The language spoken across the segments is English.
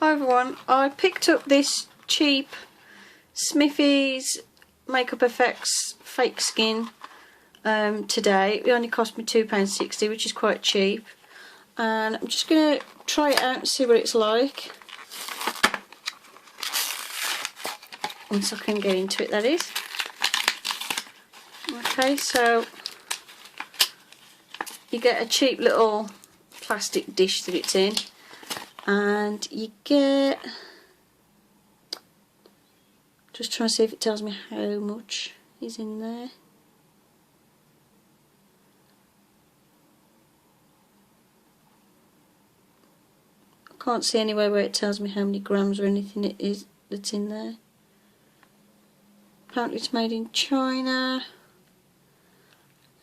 Hi everyone, I picked up this cheap Smithy's Makeup Effects Fake Skin today. It only cost me £2.60, which is quite cheap. And I'm just going to try it out and see what it's like. Once I can get into it, that is. Okay, so you get a cheap little plastic dish that it's in. And you get, just trying to see if it tells me how much is in there. I can't see anywhere where it tells me how many grams or anything it is that's in there. Apparently it's made in China,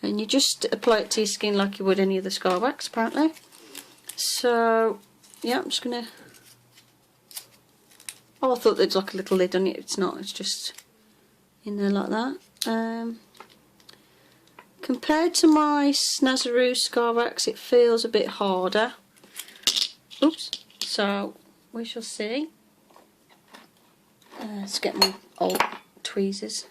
and you just apply it to your skin like you would any other scarwax apparently. So yeah, I'm just gonna, oh, I thought there's like a little lid on it. It's not, it's just in there like that. Compared to my Snazaroo Scarwax, it feels a bit harder. Oops. So we shall see. Let's get my old tweezers.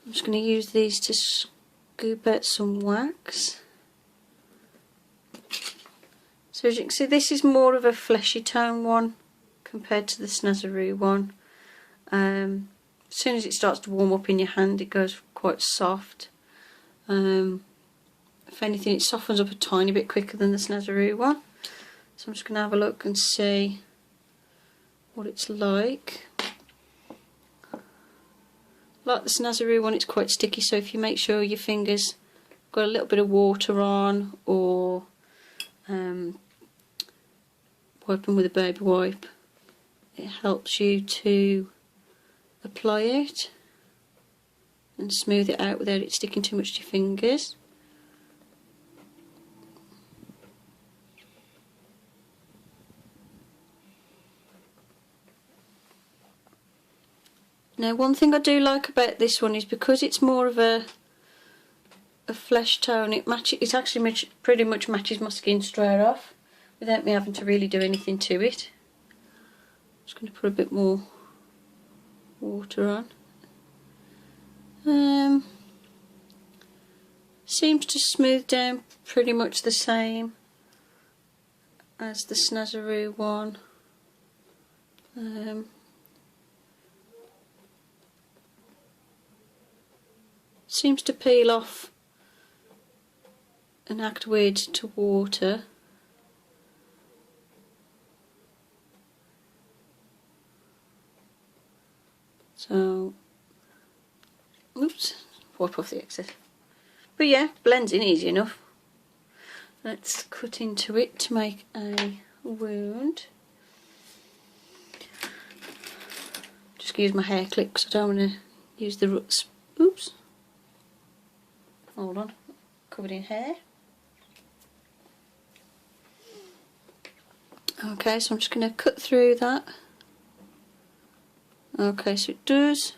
I'm just going to use these to scoop out some wax. So as you can see, this is more of a fleshy tone one compared to the Snazaroo one. As soon as it starts to warm up in your hand, it goes quite soft. If anything, it softens up a tiny bit quicker than the Snazaroo one. So I'm just going to have a look and see what it's like. Like the Snazaroo one, it's quite sticky, so if you make sure your fingers got a little bit of water on, or wipe them with a baby wipe, it helps you to apply it and smooth it out without it sticking too much to your fingers. Now, one thing I do like about this one is because it's more of a flesh tone, it actually pretty much matches my skin straight off without me having to really do anything to it. I'm just going to put a bit more water on. Seems to smooth down pretty much the same as the Snazaroo one. Seems to peel off and act weird to water. So, oops, wipe off the excess. But yeah, blends in easy enough. Let's cut into it to make a wound. Just use my hair clip because I don't want to use the roots. Oops. Hold on, covered in hair. Okay, so I'm just going to cut through that. Okay, so it does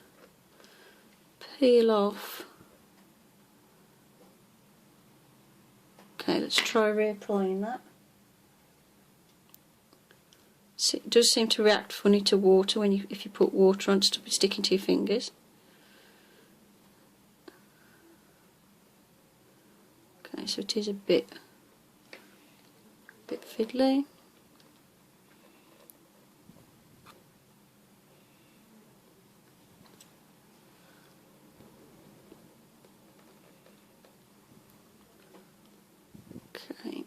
peel off. Okay, let's try reapplying that. So it does seem to react funny to water if you put water on, stop it sticking to your fingers. Okay, so it is a bit fiddly. Okay.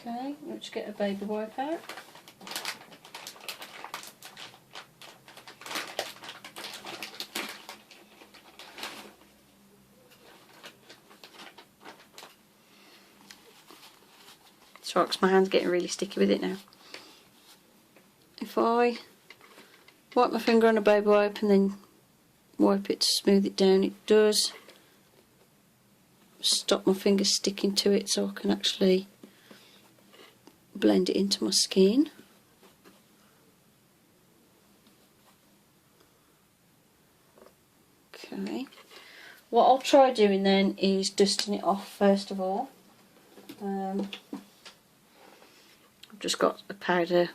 Okay, let's get a baby wipe out. Sorry, 'cause my hand's getting really sticky with it now. If I wipe my finger on a baby wipe and then wipe it to smooth it down, it does stop my fingers sticking to it so I can actually blend it into my skin. Okay, what I'll try doing then is dusting it off first of all. I've just got a powder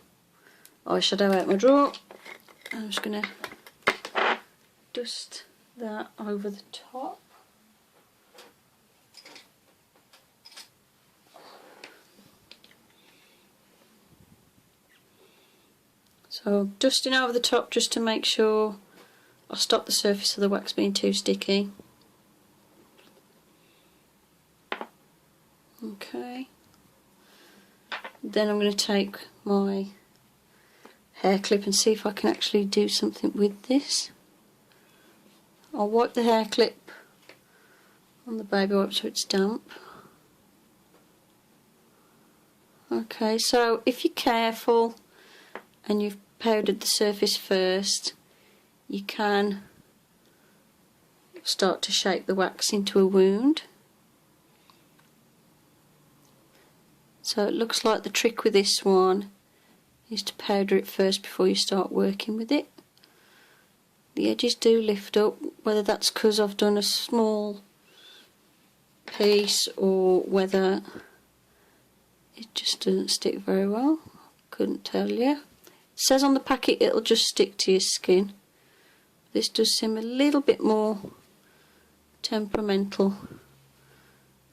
eyeshadow out my drawer. I'm just going to dust that over the top. So dusting over the top just to make sure I stop the surface of the wax being too sticky. Okay. Then I'm going to take my hair clip and see if I can actually do something with this. I'll wipe the hair clip on the baby wipe so it's damp. Okay, so if you're careful and you've powdered the surface first, you can start to shape the wax into a wound. So it looks like the trick with this one is to powder it first before you start working with it. The edges do lift up, whether that's because I've done a small piece or whether it just doesn't stick very well. Couldn't tell you. It says on the packet it'll just stick to your skin. This does seem a little bit more temperamental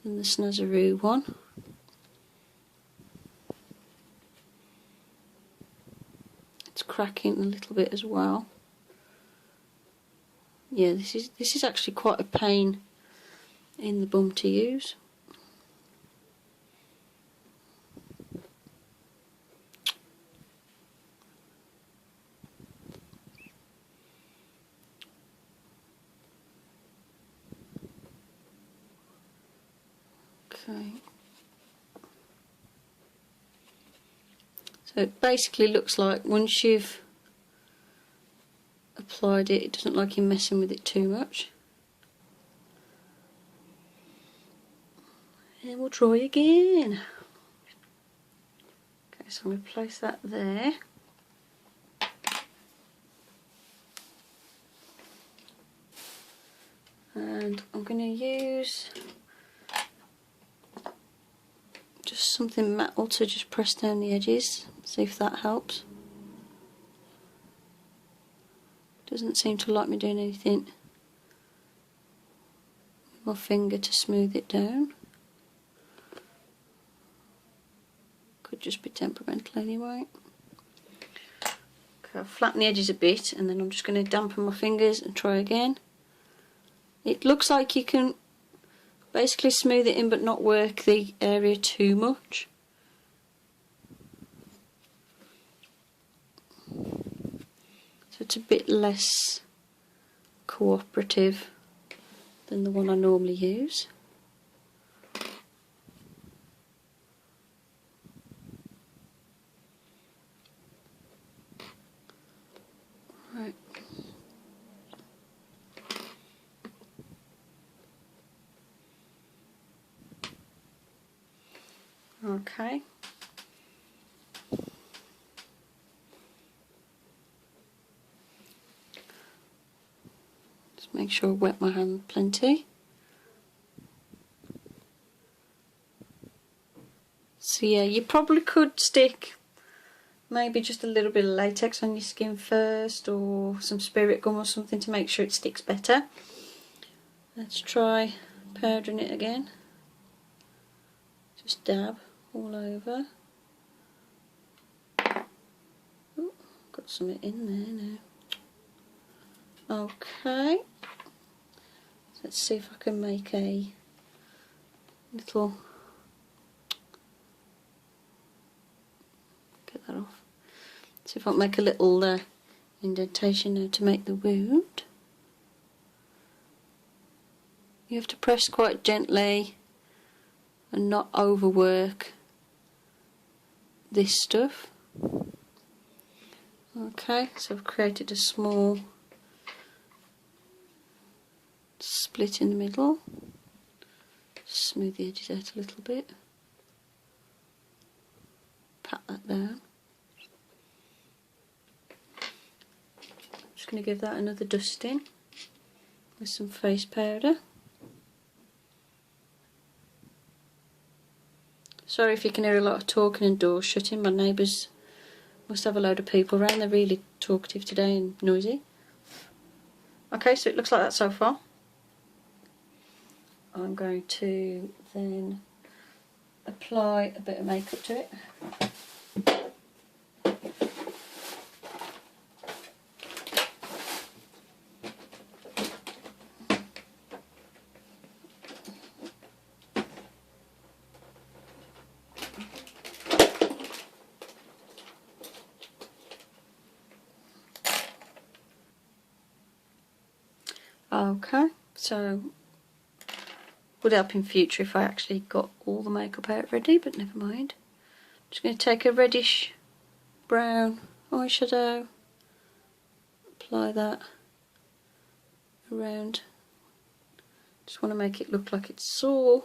than the Snazaroo one. It's cracking a little bit as well. Yeah, this is actually quite a pain in the bum to use. Okay. So it basically looks like once you've applied it, it doesn't look like you're messing with it too much. And we'll try again. Okay, so I'm going to place that there. And I'm going to use just something metal to just press down the edges, see if that helps. Doesn't seem to like me doing anything with my finger to smooth it down. Could just be temperamental anyway. Okay, I'll flatten the edges a bit and then I'm just going to dampen my fingers and try again. It looks like you can basically smooth it in but not work the area too much. So it's a bit less cooperative than the one I normally use. Right. Okay. Just make sure I wet my hand plenty. So yeah, you probably could stick maybe just a little bit of latex on your skin first, or some spirit gum or something to make sure it sticks better. Let's try powdering it again. Just dab all over. Ooh, got something in there now. Okay. Let's see if I can make a little, get that off. See if I can make a little indentation now to make the wound. You have to press quite gently and not overwork this stuff. Okay, so I've created a small split in the middle. smooth the edges out a little bit. Pat that down. Just going to give that another dusting with some face powder. Sorry if you can hear a lot of talking and doors shutting. My neighbours must have a load of people around. They're really talkative today and noisy. Okay, so it looks like that so far. I'm going to then apply a bit of makeup to it. Okay, so would help in future if I actually got all the makeup out ready, but never mind. I'm just going to take a reddish brown eyeshadow, apply that around. Just want to make it look like it's sore.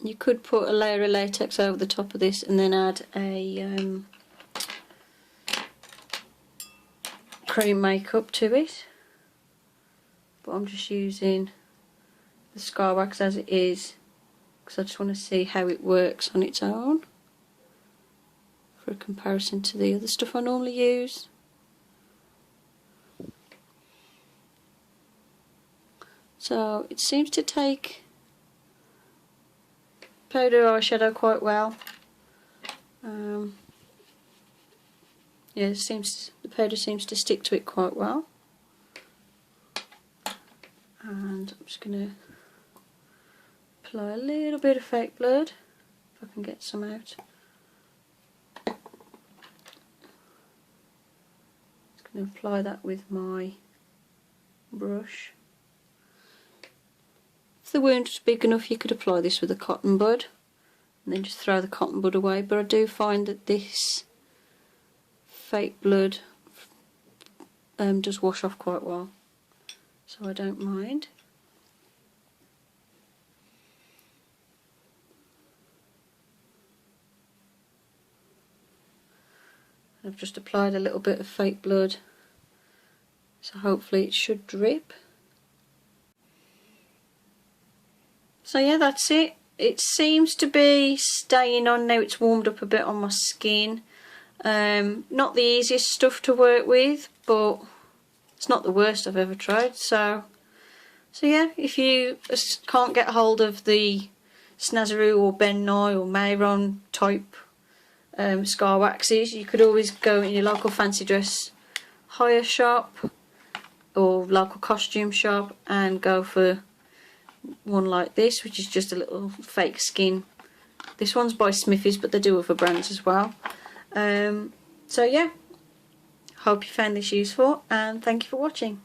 You could put a layer of latex over the top of this and then add a cream makeup to it, but I'm just using the scarwax as it is because I just want to see how it works on its own for a comparison to the other stuff I normally use. So it seems to take powder eyeshadow quite well. Yeah, the powder seems to stick to it quite well. And I'm just going to apply a little bit of fake blood, if I can get some out. Just going to apply that with my brush. If the wound was big enough, you could apply this with a cotton bud and then just throw the cotton bud away, but I do find that this fake blood does wash off quite well, so I don't mind. I've just applied a little bit of fake blood, so hopefully it should drip. So yeah, that's it. It seems to be staying on now. It's warmed up a bit on my skin. Not the easiest stuff to work with, but it's not the worst I've ever tried. So yeah, if you can't get hold of the Snazaroo or Ben Nye or Mayron type scar waxes, you could always go in your local fancy dress hire shop or local costume shop and go for one like this, which is just a little fake skin. This one's by Smithy's, but they do other brands as well. So yeah, hope you found this useful and thank you for watching.